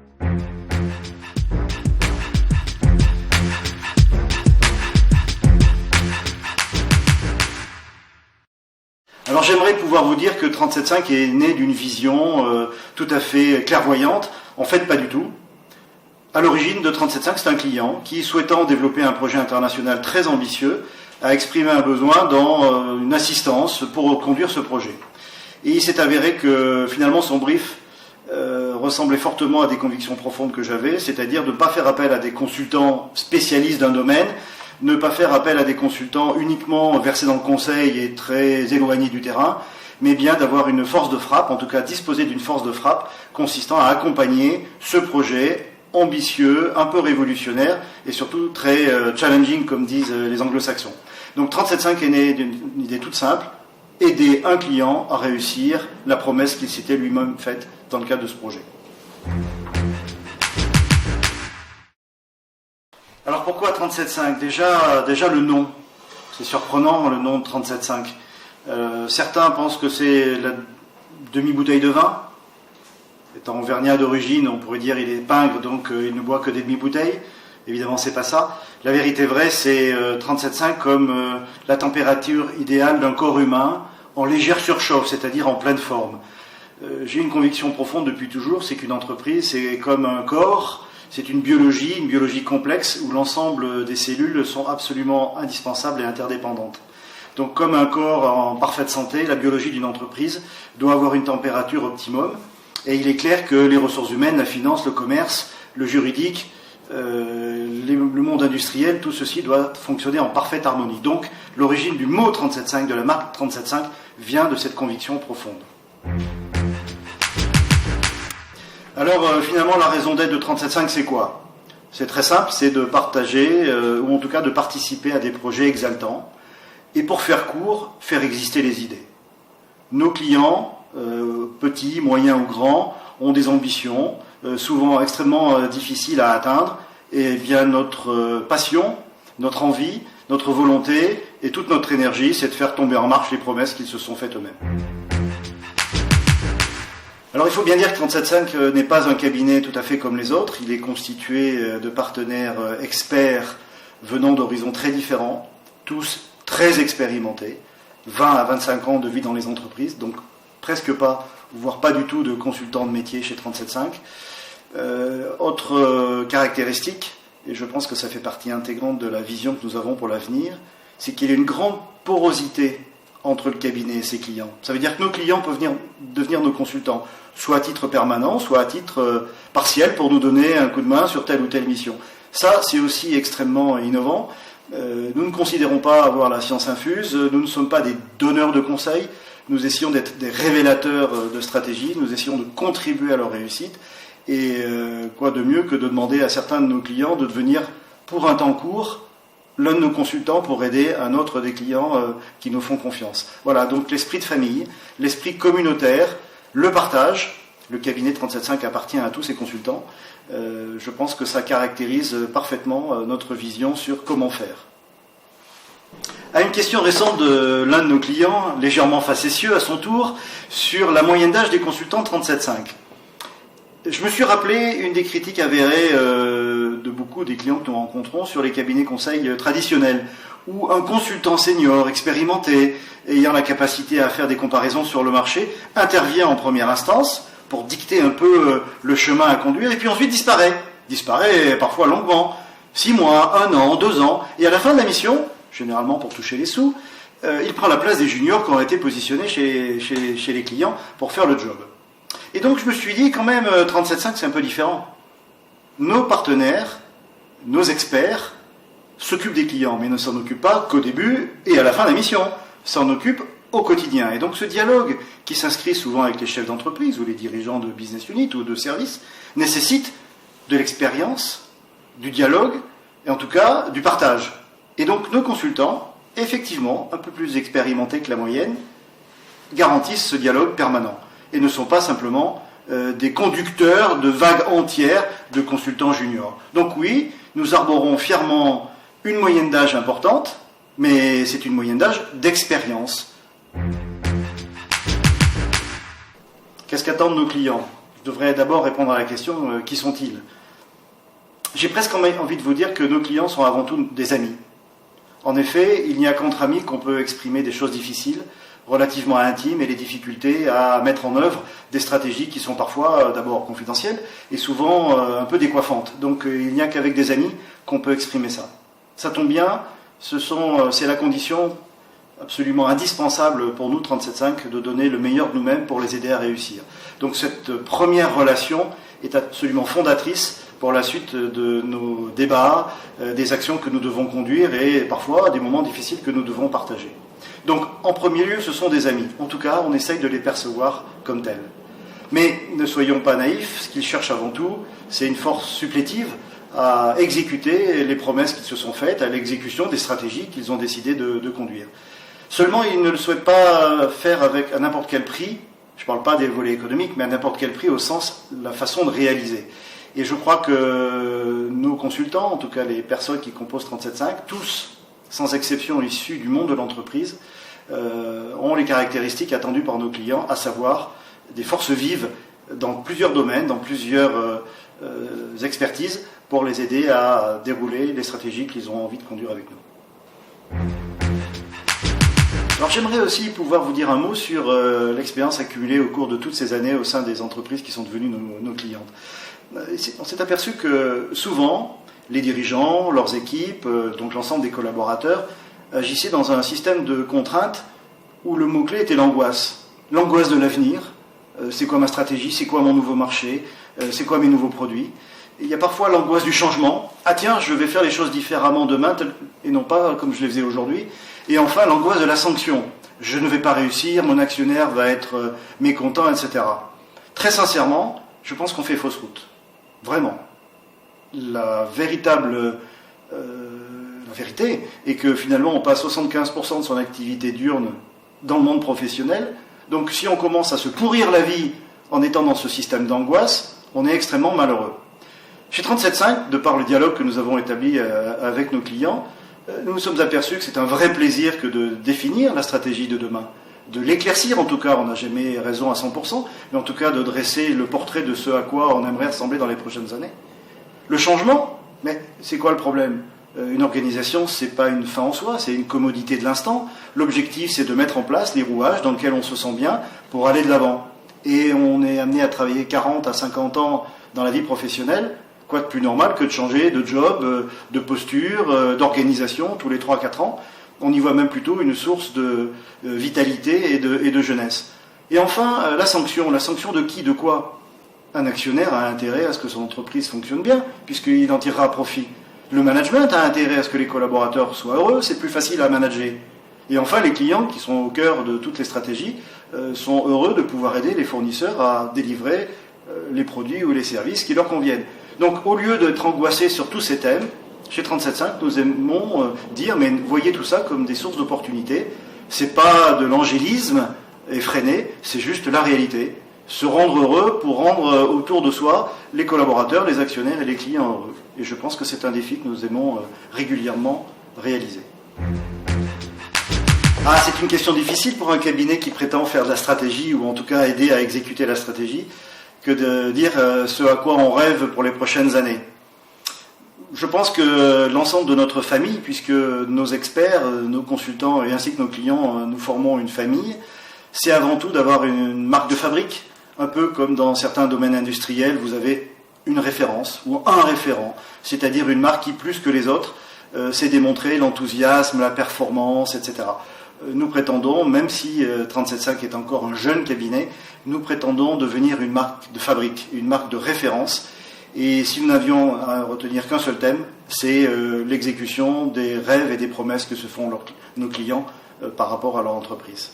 Alors j'aimerais pouvoir vous dire que 37.5 est né d'une vision tout à fait clairvoyante. En fait, pas du tout. À l'origine de 37.5, c'est un client qui, souhaitant développer un projet international très ambitieux, a exprimé un besoin dans une assistance pour conduire ce projet. Et il s'est avéré que finalement son brief ressemblait fortement à des convictions profondes que j'avais, c'est-à-dire de ne pas faire appel à des consultants spécialistes d'un domaine, ne pas faire appel à des consultants uniquement versés dans le conseil et très éloignés du terrain, mais bien d'avoir une force de frappe, en tout cas disposer d'une force de frappe consistant à accompagner ce projet ambitieux, un peu révolutionnaire et surtout très challenging comme disent les anglo-saxons. Donc 37.5 est né d'une idée toute simple, aider un client à réussir la promesse qu'il s'était lui-même faite dans le cadre de ce projet. Alors pourquoi 37.5 ? Déjà le nom. C'est surprenant le nom de 37.5. Certains pensent que c'est la demi-bouteille de vin. Étant auvergnat d'origine, on pourrait dire il est pingre, donc il ne boit que des demi-bouteilles. Évidemment, c'est pas ça. La vérité vraie, c'est 37.5 comme la température idéale d'un corps humain en légère surchauffe, c'est-à-dire en pleine forme. J'ai une conviction profonde depuis toujours, c'est qu'une entreprise, c'est comme un corps, c'est une biologie complexe où l'ensemble des cellules sont absolument indispensables et interdépendantes. Donc comme un corps en parfaite santé, la biologie d'une entreprise doit avoir une température optimum. Et il est clair que les ressources humaines, la finance, le commerce, le juridique, le monde industriel, tout ceci doit fonctionner en parfaite harmonie. Donc l'origine du mot 37.5, de la marque 37.5, vient de cette conviction profonde. Alors finalement la raison d'être de 37.5 c'est quoi ? C'est très simple, c'est de partager, ou en tout cas de participer à des projets exaltants, et pour faire court, faire exister les idées. Nos clients, petits, moyens ou grands, ont des ambitions, souvent extrêmement difficiles à atteindre, et bien notre passion, notre envie, notre volonté et toute notre énergie, c'est de faire tomber en marche les promesses qu'ils se sont faites eux-mêmes. Alors il faut bien dire que 37.5 n'est pas un cabinet tout à fait comme les autres, il est constitué de partenaires experts venant d'horizons très différents, tous très expérimentés, 20 à 25 ans de vie dans les entreprises, donc presque pas, voire pas du tout de consultants de métier chez 37.5. Autre caractéristique, et je pense que ça fait partie intégrante de la vision que nous avons pour l'avenir, c'est qu'il y a une grande porosité entre le cabinet et ses clients. Ça veut dire que nos clients peuvent devenir nos consultants, soit à titre permanent, soit à titre partiel pour nous donner un coup de main sur telle ou telle mission. Ça, c'est aussi extrêmement innovant. Nous ne considérons pas avoir la science infuse, nous ne sommes pas des donneurs de conseils, nous essayons d'être des révélateurs de stratégie, nous essayons de contribuer à leur réussite, et quoi de mieux que de demander à certains de nos clients de devenir, pour un temps court, l'un de nos consultants pour aider un autre des clients qui nous font confiance. Voilà, donc l'esprit de famille, l'esprit communautaire, le partage. Le cabinet 37.5 appartient à tous ses consultants. Je pense que ça caractérise parfaitement notre vision sur comment faire. À une question récente de l'un de nos clients, légèrement facétieux à son tour, sur la moyenne d'âge des consultants 37.5. Je me suis rappelé une des critiques avérées de beaucoup des clients que nous rencontrons sur les cabinets conseils traditionnels, où un consultant senior, expérimenté, ayant la capacité à faire des comparaisons sur le marché, intervient en première instance pour dicter un peu le chemin à conduire, et puis ensuite disparaît parfois longuement, 6 mois, 1 an, 2 ans, et à la fin de la mission, généralement pour toucher les sous, il prend la place des juniors qui ont été positionnés chez les clients pour faire le job. Et donc je me suis dit, quand même, 37.5 c'est un peu différent. Nos partenaires, nos experts, s'occupent des clients, mais ne s'en occupent pas qu'au début et à la fin de la mission, s'en occupent au quotidien. Et donc ce dialogue, qui s'inscrit souvent avec les chefs d'entreprise ou les dirigeants de business unit ou de service, nécessite de l'expérience, du dialogue, et en tout cas du partage. Et donc nos consultants, effectivement, un peu plus expérimentés que la moyenne, garantissent ce dialogue permanent, et ne sont pas simplement des conducteurs de vagues entières de consultants juniors. Donc oui, nous arborons fièrement une moyenne d'âge importante, mais c'est une moyenne d'âge d'expérience. Qu'est-ce qu'attendent nos clients ? devrais d'abord répondre à la question qui sont-ils? J'ai presque envie de vous dire que nos clients sont avant tout des amis. En effet, il n'y a qu'entre amis qu'on peut exprimer des choses difficiles, relativement intimes, et les difficultés à mettre en œuvre des stratégies qui sont parfois d'abord confidentielles et souvent un peu décoiffantes. Donc il n'y a qu'avec des amis qu'on peut exprimer ça. Ça tombe bien, c'est la condition absolument indispensable pour nous, 37.5, de donner le meilleur de nous-mêmes pour les aider à réussir. Donc cette première relation est absolument fondatrice pour la suite de nos débats, des actions que nous devons conduire et parfois des moments difficiles que nous devons partager. Donc en premier lieu, ce sont des amis. En tout cas, on essaye de les percevoir comme tels. Mais ne soyons pas naïfs, ce qu'ils cherchent avant tout, c'est une force supplétive à exécuter les promesses qu'ils se sont faites, à l'exécution des stratégies qu'ils ont décidé de conduire. Seulement, ils ne le souhaitent pas faire à n'importe quel prix. Je ne parle pas des volets économiques, mais à n'importe quel prix au sens de la façon de réaliser. Et je crois que nos consultants, en tout cas les personnes qui composent 37.5, tous, sans exception issus du monde de l'entreprise, ont les caractéristiques attendues par nos clients, à savoir des forces vives dans plusieurs domaines, dans plusieurs expertises, pour les aider à dérouler les stratégies qu'ils ont envie de conduire avec nous. Alors j'aimerais aussi pouvoir vous dire un mot sur l'expérience accumulée au cours de toutes ces années au sein des entreprises qui sont devenues nos clientes. On s'est aperçu que souvent, les dirigeants, leurs équipes, donc l'ensemble des collaborateurs, agissaient dans un système de contraintes où le mot-clé était l'angoisse. L'angoisse de l'avenir, c'est quoi ma stratégie, c'est quoi mon nouveau marché, c'est quoi mes nouveaux produits. Il y a parfois l'angoisse du changement. Ah tiens, je vais faire les choses différemment demain, et non pas comme je les faisais aujourd'hui. Et enfin, l'angoisse de la sanction. Je ne vais pas réussir, mon actionnaire va être mécontent, etc. Très sincèrement, je pense qu'on fait fausse route. Vraiment. La vérité est que finalement on passe 75% de son activité diurne dans le monde professionnel. Donc si on commence à se pourrir la vie en étant dans ce système d'angoisse, on est extrêmement malheureux. Chez 37.5, de par le dialogue que nous avons établi avec nos clients, nous nous sommes aperçus que c'est un vrai plaisir que de définir la stratégie de demain, de l'éclaircir en tout cas, on n'a jamais raison à 100%, mais en tout cas de dresser le portrait de ce à quoi on aimerait ressembler dans les prochaines années. Le changement, mais c'est quoi le problème? Une organisation, c'est pas une fin en soi, c'est une commodité de l'instant. L'objectif, c'est de mettre en place les rouages dans lesquels on se sent bien pour aller de l'avant. Et on est amené à travailler 40 à 50 ans dans la vie professionnelle. Quoi de plus normal que de changer de job, de posture, d'organisation tous les 3-4 ans. On y voit même plutôt une source de vitalité et de jeunesse. Et enfin, la sanction. La sanction de qui, de quoi? Un actionnaire a intérêt à ce que son entreprise fonctionne bien, puisqu'il en tirera profit. Le management a intérêt à ce que les collaborateurs soient heureux, c'est plus facile à manager. Et enfin, les clients, qui sont au cœur de toutes les stratégies, sont heureux de pouvoir aider les fournisseurs à délivrer les produits ou les services qui leur conviennent. Donc, au lieu d'être angoissés sur tous ces thèmes, chez 37.5, nous aimons dire, mais voyez tout ça comme des sources d'opportunités. C'est pas de l'angélisme effréné, c'est juste la réalité. Se rendre heureux pour rendre autour de soi les collaborateurs, les actionnaires et les clients heureux. Et je pense que c'est un défi que nous aimons régulièrement réaliser. Ah, c'est une question difficile pour un cabinet qui prétend faire de la stratégie, ou en tout cas aider à exécuter la stratégie, que de dire ce à quoi on rêve pour les prochaines années. Je pense que l'ensemble de notre famille, puisque nos experts, nos consultants et ainsi que nos clients, nous formons une famille, c'est avant tout d'avoir une marque de fabrique. Un peu comme dans certains domaines industriels, vous avez une référence ou un référent, c'est-à-dire une marque qui, plus que les autres, sait démontrer l'enthousiasme, la performance, etc. Nous prétendons, même si 37.5 est encore un jeune cabinet, nous prétendons devenir une marque de fabrique, une marque de référence. Et si nous n'avions à retenir qu'un seul thème, c'est l'exécution des rêves et des promesses que se font nos clients par rapport à leur entreprise.